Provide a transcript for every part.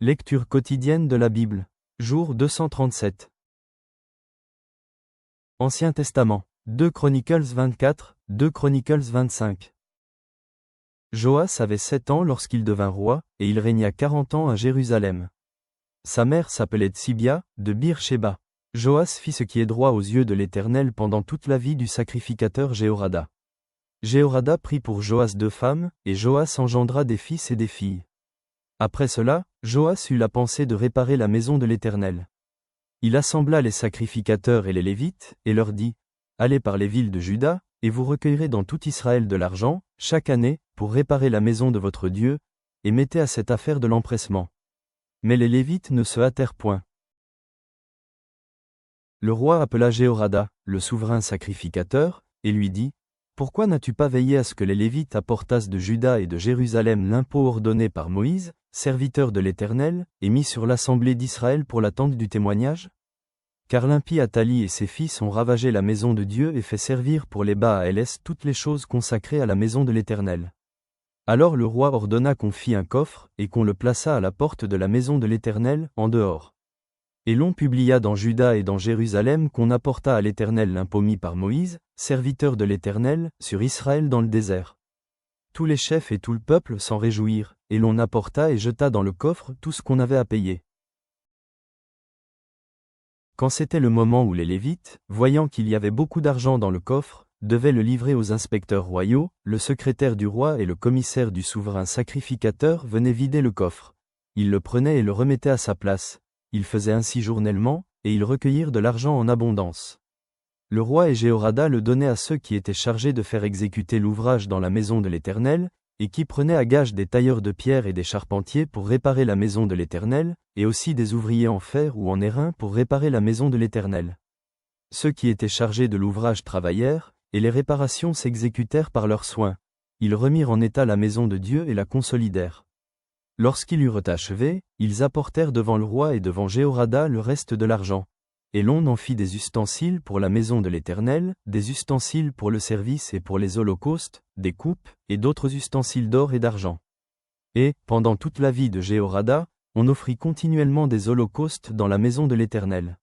Lecture quotidienne de la Bible. Jour 237. Ancien Testament. 2 Chronicles 24, 2 Chronicles 25. Joas avait 7 ans lorsqu'il devint roi, et il régna 40 ans à Jérusalem. Sa mère s'appelait Tsibia, de Bir-Shéba. Joas fit ce qui est droit aux yeux de l'Éternel pendant toute la vie du sacrificateur Jéhorada. Jéhorada prit pour Joas 2 femmes, et Joas engendra des fils et des filles. Après cela, Joas eut la pensée de réparer la maison de l'Éternel. Il assembla les sacrificateurs et les Lévites, et leur dit, « Allez par les villes de Juda, et vous recueillerez dans tout Israël de l'argent, chaque année, pour réparer la maison de votre Dieu, et mettez à cette affaire de l'empressement. » Mais les Lévites ne se hâtèrent point. Le roi appela Jéhorada, le souverain sacrificateur, et lui dit, « Pourquoi n'as-tu pas veillé à ce que les Lévites apportassent de Juda et de Jérusalem l'impôt ordonné par Moïse, serviteur de l'Éternel, et mis sur l'assemblée d'Israël pour la tente du témoignage? Car l'impie Athali et ses fils ont ravagé la maison de Dieu et fait servir pour les Baals toutes les choses consacrées à la maison de l'Éternel. » Alors le roi ordonna qu'on fît un coffre, et qu'on le plaça à la porte de la maison de l'Éternel, en dehors. Et l'on publia dans Juda et dans Jérusalem qu'on apporta à l'Éternel l'impôt mis par Moïse, serviteur de l'Éternel, sur Israël dans le désert. Tous les chefs et tout le peuple s'en réjouirent, et l'on apporta et jeta dans le coffre tout ce qu'on avait à payer. Quand c'était le moment où les Lévites, voyant qu'il y avait beaucoup d'argent dans le coffre, devaient le livrer aux inspecteurs royaux, le secrétaire du roi et le commissaire du souverain sacrificateur venaient vider le coffre. Ils le prenaient et le remettaient à sa place. Ils faisaient ainsi journellement, et ils recueillirent de l'argent en abondance. Le roi et Jéhorada le donnaient à ceux qui étaient chargés de faire exécuter l'ouvrage dans la maison de l'Éternel, et qui prenaient à gage des tailleurs de pierre et des charpentiers pour réparer la maison de l'Éternel, et aussi des ouvriers en fer ou en airain pour réparer la maison de l'Éternel. Ceux qui étaient chargés de l'ouvrage travaillèrent, et les réparations s'exécutèrent par leurs soins. Ils remirent en état la maison de Dieu et la consolidèrent. Lorsqu'ils eurent achevé, ils apportèrent devant le roi et devant Jéhorada le reste de l'argent. Et l'on en fit des ustensiles pour la maison de l'Éternel, des ustensiles pour le service et pour les holocaustes, des coupes, et d'autres ustensiles d'or et d'argent. Et, pendant toute la vie de Jéhorada, on offrit continuellement des holocaustes dans la maison de l'Éternel.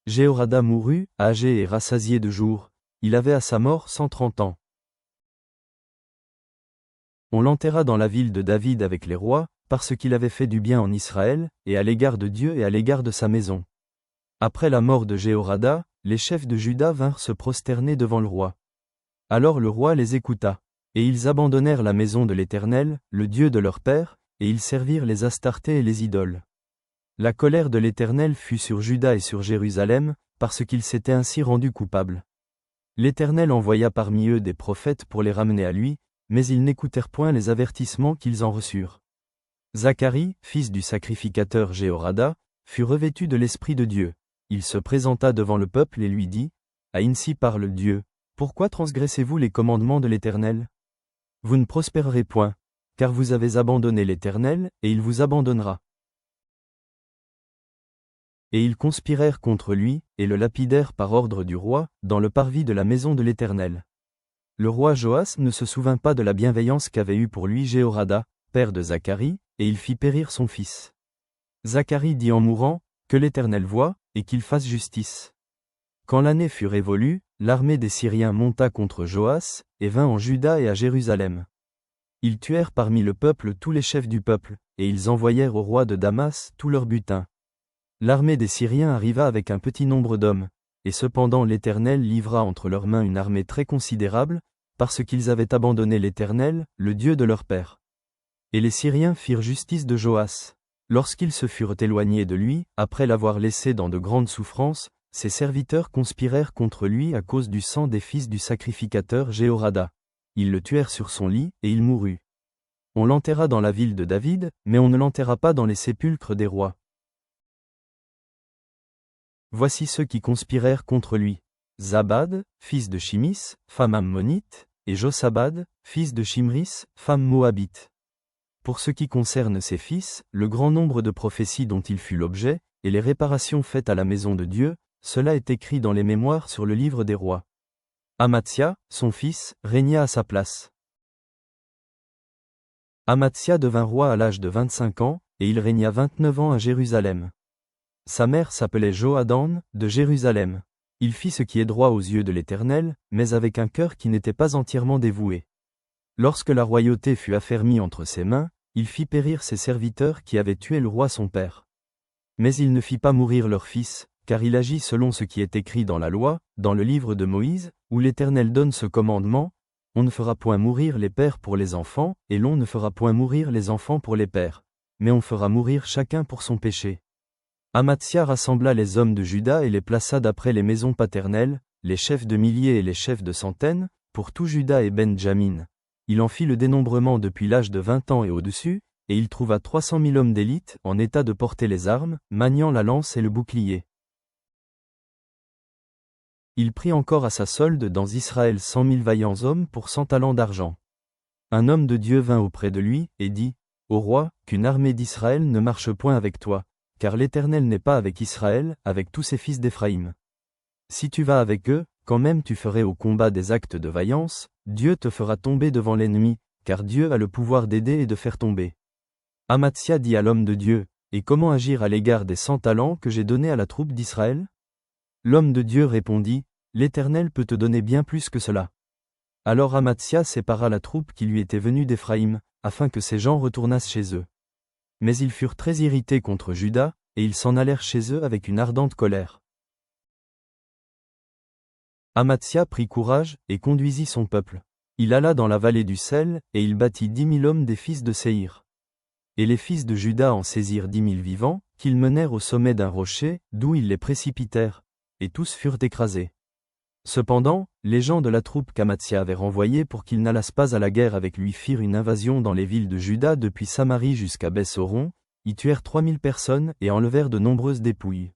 Jéhorada mourut, âgé et rassasié de jours, il avait à sa mort 130 ans. On l'enterra dans la ville de David avec les rois, parce qu'il avait fait du bien en Israël, et à l'égard de Dieu et à l'égard de sa maison. Après la mort de Jéhorada, les chefs de Juda vinrent se prosterner devant le roi. Alors le roi les écouta, et ils abandonnèrent la maison de l'Éternel, le Dieu de leur père, et ils servirent les Astartés et les idoles. La colère de l'Éternel fut sur Juda et sur Jérusalem, parce qu'ils s'étaient ainsi rendus coupables. L'Éternel envoya parmi eux des prophètes pour les ramener à lui, mais ils n'écoutèrent point les avertissements qu'ils en reçurent. Zacharie, fils du sacrificateur Jéhorada, fut revêtu de l'Esprit de Dieu. Il se présenta devant le peuple et lui dit, « Ainsi parle Dieu, pourquoi transgressez-vous les commandements de l'Éternel? Vous ne prospérerez point, car vous avez abandonné l'Éternel, et il vous abandonnera. » Et ils conspirèrent contre lui, et le lapidèrent par ordre du roi, dans le parvis de la maison de l'Éternel. Le roi Joas ne se souvint pas de la bienveillance qu'avait eue pour lui Jéhorada, père de Zacharie, et il fit périr son fils. Zacharie dit en mourant, « Que l'Éternel voie, et qu'il fasse justice. » Quand l'année fut révolue, l'armée des Syriens monta contre Joas, et vint en Juda et à Jérusalem. Ils tuèrent parmi le peuple tous les chefs du peuple, et ils envoyèrent au roi de Damas tout leur butin. L'armée des Syriens arriva avec un petit nombre d'hommes, et cependant l'Éternel livra entre leurs mains une armée très considérable, parce qu'ils avaient abandonné l'Éternel, le Dieu de leur père. Et les Syriens firent justice de Joas. Lorsqu'ils se furent éloignés de lui, après l'avoir laissé dans de grandes souffrances, ses serviteurs conspirèrent contre lui à cause du sang des fils du sacrificateur Jéhorada. Ils le tuèrent sur son lit, et il mourut. On l'enterra dans la ville de David, mais on ne l'enterra pas dans les sépulcres des rois. Voici ceux qui conspirèrent contre lui. Zabad, fils de Chimis, femme ammonite, et Josabad, fils de Chimris, femme moabite. Pour ce qui concerne ses fils, le grand nombre de prophéties dont il fut l'objet, et les réparations faites à la maison de Dieu, cela est écrit dans les mémoires sur le livre des rois. Amatsia, son fils, régna à sa place. Amatsia devint roi à l'âge de 25 ans, et il régna 29 ans à Jérusalem. Sa mère s'appelait Johadan, de Jérusalem. Il fit ce qui est droit aux yeux de l'Éternel, mais avec un cœur qui n'était pas entièrement dévoué. Lorsque la royauté fut affermie entre ses mains, il fit périr ses serviteurs qui avaient tué le roi son père. Mais il ne fit pas mourir leur fils, car il agit selon ce qui est écrit dans la loi, dans le livre de Moïse, où l'Éternel donne ce commandement: on ne fera point mourir les pères pour les enfants, et l'on ne fera point mourir les enfants pour les pères, mais on fera mourir chacun pour son péché. Amatsia rassembla les hommes de Juda et les plaça d'après les maisons paternelles, les chefs de milliers et les chefs de centaines, pour tout Juda et Benjamin. Il en fit le dénombrement depuis l'âge de 20 ans et au-dessus, et il trouva 300 000 hommes d'élite en état de porter les armes, maniant la lance et le bouclier. Il prit encore à sa solde dans Israël 100 000 vaillants hommes pour 100 talents d'argent. Un homme de Dieu vint auprès de lui, et dit: Ô roi, qu'une armée d'Israël ne marche point avec toi, car l'Éternel n'est pas avec Israël, avec tous ses fils d'Éphraïm. Si tu vas avec eux, quand même tu ferais au combat des actes de vaillance, Dieu te fera tomber devant l'ennemi, car Dieu a le pouvoir d'aider et de faire tomber. Amatsia dit à l'homme de Dieu: Et comment agir à l'égard des 100 talents que j'ai donnés à la troupe d'Israël? L'homme de Dieu répondit: L'Éternel peut te donner bien plus que cela. Alors Amatsia sépara la troupe qui lui était venue d'Éphraïm, afin que ces gens retournassent chez eux. Mais ils furent très irrités contre Juda, et ils s'en allèrent chez eux avec une ardente colère. Amatsia prit courage, et conduisit son peuple. Il alla dans la vallée du sel, et il bâtit 10 000 hommes des fils de Séhir. Et les fils de Juda en saisirent 10 000 vivants, qu'ils menèrent au sommet d'un rocher, d'où ils les précipitèrent, et tous furent écrasés. Cependant, les gens de la troupe qu'Amatsia avait renvoyés pour qu'ils n'allassent pas à la guerre avec lui firent une invasion dans les villes de Juda depuis Samarie jusqu'à Beth-Horon, y tuèrent 3000 personnes et enlevèrent de nombreuses dépouilles.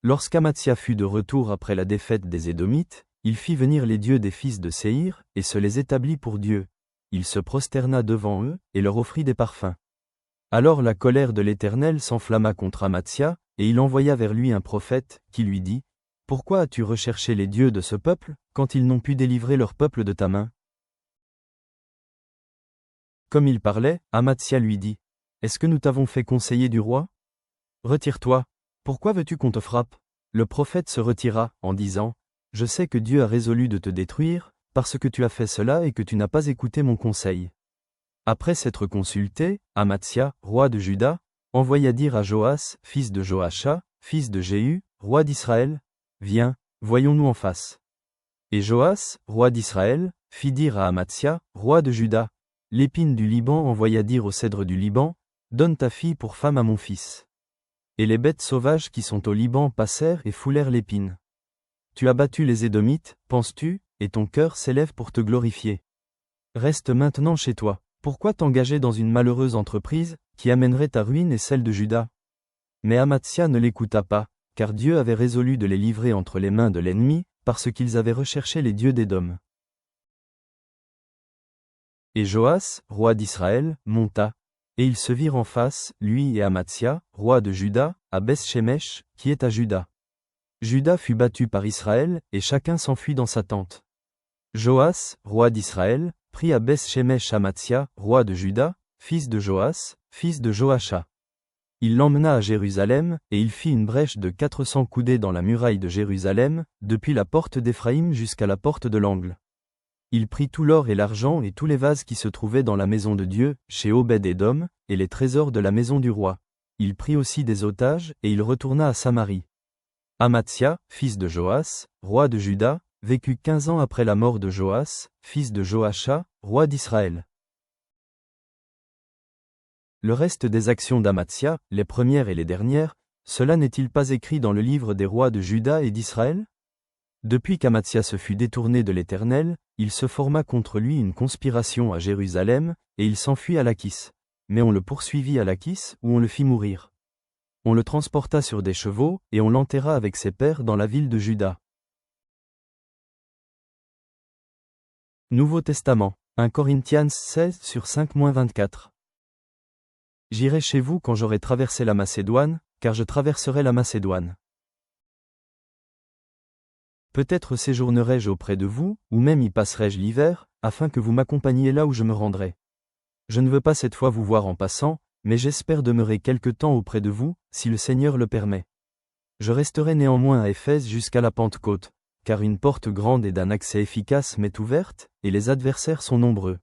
Lorsqu'Amatsia fut de retour après la défaite des Édomites, il fit venir les dieux des fils de Séhir, et se les établit pour Dieu. Il se prosterna devant eux, et leur offrit des parfums. Alors la colère de l'Éternel s'enflamma contre Amatsia, et il envoya vers lui un prophète, qui lui dit: Pourquoi as-tu recherché les dieux de ce peuple, quand ils n'ont pu délivrer leur peuple de ta main? Comme il parlait, Amatsia lui dit: Est-ce que nous t'avons fait conseiller du roi? Retire-toi. Pourquoi veux-tu qu'on te frappe? Le prophète se retira, en disant: Je sais que Dieu a résolu de te détruire, parce que tu as fait cela et que tu n'as pas écouté mon conseil. Après s'être consulté, Amatsia, roi de Juda, envoya dire à Joas, fils de Joacha, fils de Jéhu, roi d'Israël: Viens, voyons-nous en face. Et Joas, roi d'Israël, fit dire à Amatsia, roi de Juda: L'épine du Liban envoya dire au cèdre du Liban: Donne ta fille pour femme à mon fils. Et les bêtes sauvages qui sont au Liban passèrent et foulèrent l'épine. Tu as battu les Édomites, penses-tu, et ton cœur s'élève pour te glorifier. Reste maintenant chez toi. Pourquoi t'engager dans une malheureuse entreprise, qui amènerait ta ruine et celle de Juda? Mais Amatsia ne l'écouta pas, car Dieu avait résolu de les livrer entre les mains de l'ennemi, parce qu'ils avaient recherché les dieux d'Édom. Et Joas, roi d'Israël, monta, et ils se virent en face, lui et Amatsia, roi de Juda, à Beth-Shemesh, qui est à Juda. Juda fut battu par Israël, et chacun s'enfuit dans sa tente. Joas, roi d'Israël, prit à Beth-Shemesh Amatsia, roi de Juda, fils de Joas, fils de Joacha. Il l'emmena à Jérusalem, et il fit une brèche de 400 coudées dans la muraille de Jérusalem, depuis la porte d'Éphraïm jusqu'à la porte de l'angle. Il prit tout l'or et l'argent et tous les vases qui se trouvaient dans la maison de Dieu, chez Obed-Édom, et les trésors de la maison du roi. Il prit aussi des otages, et il retourna à Samarie. Amatsia, fils de Joas, roi de Juda, vécut 15 ans après la mort de Joas, fils de Joacha, roi d'Israël. Le reste des actions d'Amatsia, les premières et les dernières, cela n'est-il pas écrit dans le livre des rois de Juda et d'Israël? Depuis qu'Amatsia se fut détourné de l'Éternel, il se forma contre lui une conspiration à Jérusalem, et il s'enfuit à Lachis. Mais on le poursuivit à Lachis, où on le fit mourir. On le transporta sur des chevaux, et on l'enterra avec ses pères dans la ville de Juda. Nouveau Testament, 1 Corinthiens 16 sur 5-24. J'irai chez vous quand j'aurai traversé la Macédoine, car je traverserai la Macédoine. Peut-être séjournerai-je auprès de vous, ou même y passerai-je l'hiver, afin que vous m'accompagniez là où je me rendrai. Je ne veux pas cette fois vous voir en passant, mais j'espère demeurer quelque temps auprès de vous, si le Seigneur le permet. Je resterai néanmoins à Éphèse jusqu'à la Pentecôte, car une porte grande et d'un accès efficace m'est ouverte, et les adversaires sont nombreux.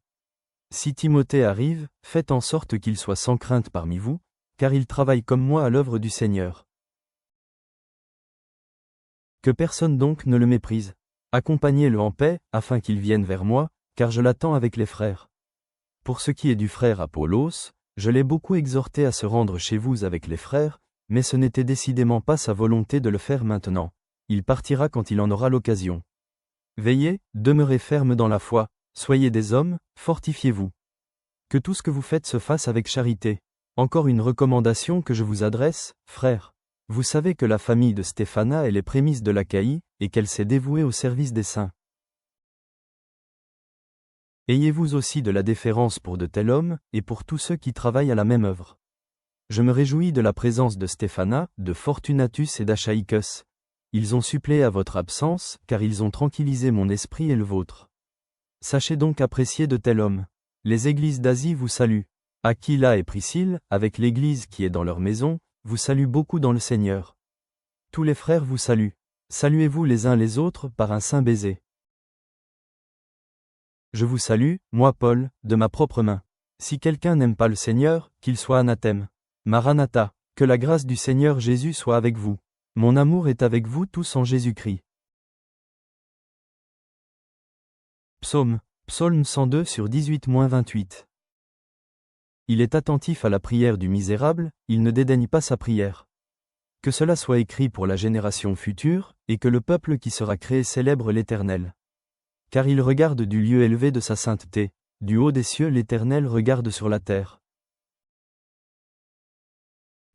Si Timothée arrive, faites en sorte qu'il soit sans crainte parmi vous, car il travaille comme moi à l'œuvre du Seigneur. Que personne donc ne le méprise. Accompagnez-le en paix, afin qu'il vienne vers moi, car je l'attends avec les frères. Pour ce qui est du frère Apollos, je l'ai beaucoup exhorté à se rendre chez vous avec les frères, mais ce n'était décidément pas sa volonté de le faire maintenant. Il partira quand il en aura l'occasion. Veillez, demeurez fermes dans la foi, soyez des hommes, fortifiez-vous. Que tout ce que vous faites se fasse avec charité. Encore une recommandation que je vous adresse, frères. Vous savez que la famille de Stéphana est les prémices de l'Achaïe, et qu'elle s'est dévouée au service des saints. Ayez-vous aussi de la déférence pour de tels hommes, et pour tous ceux qui travaillent à la même œuvre. Je me réjouis de la présence de Stéphana, de Fortunatus et d'Achaïcus. Ils ont suppléé à votre absence, car ils ont tranquillisé mon esprit et le vôtre. Sachez donc apprécier de tels hommes. Les églises d'Asie vous saluent. Aquila et Priscille, avec l'église qui est dans leur maison, vous saluent beaucoup dans le Seigneur. Tous les frères vous saluent. Saluez-vous les uns les autres par un saint baiser. Je vous salue, moi Paul, de ma propre main. Si quelqu'un n'aime pas le Seigneur, qu'il soit anathème. Maranatha, que la grâce du Seigneur Jésus soit avec vous. Mon amour est avec vous tous en Jésus-Christ. Psaume 102 sur 18-28. Il est attentif à la prière du misérable, il ne dédaigne pas sa prière. Que cela soit écrit pour la génération future, et que le peuple qui sera créé célèbre l'Éternel. Car il regarde du lieu élevé de sa sainteté, du haut des cieux l'Éternel regarde sur la terre.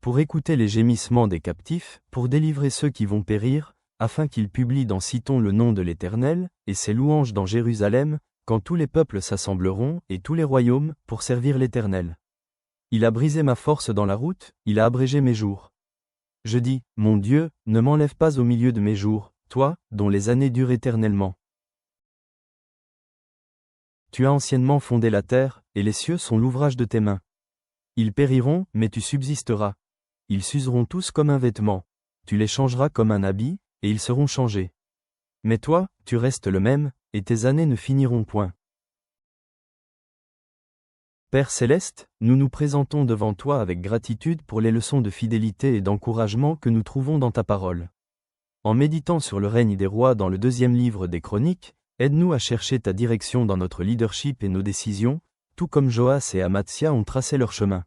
Pour écouter les gémissements des captifs, pour délivrer ceux qui vont périr, afin qu'il publie dans Siton le nom de l'Éternel, et ses louanges dans Jérusalem, quand tous les peuples s'assembleront, et tous les royaumes, pour servir l'Éternel. Il a brisé ma force dans la route, il a abrégé mes jours. Je dis, mon Dieu, ne m'enlève pas au milieu de mes jours, toi, dont les années durent éternellement. Tu as anciennement fondé la terre, et les cieux sont l'ouvrage de tes mains. Ils périront, mais tu subsisteras. Ils s'useront tous comme un vêtement. Tu les changeras comme un habit, et ils seront changés. Mais toi, tu restes le même, et tes années ne finiront point. Père céleste, nous nous présentons devant toi avec gratitude pour les leçons de fidélité et d'encouragement que nous trouvons dans ta parole. En méditant sur le règne des rois dans le 2e livre des Chroniques, aide-nous à chercher ta direction dans notre leadership et nos décisions, tout comme Joas et Amatzia ont tracé leur chemin.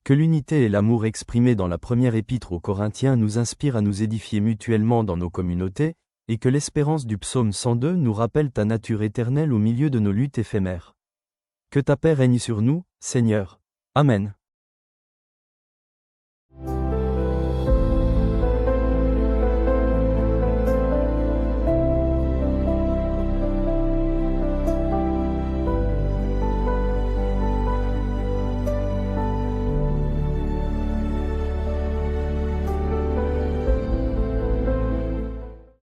Que l'unité et l'amour exprimés dans la première épître aux Corinthiens nous inspirent à nous édifier mutuellement dans nos communautés, et que l'espérance du psaume 102 nous rappelle ta nature éternelle au milieu de nos luttes éphémères. Que ta paix règne sur nous, Seigneur. Amen.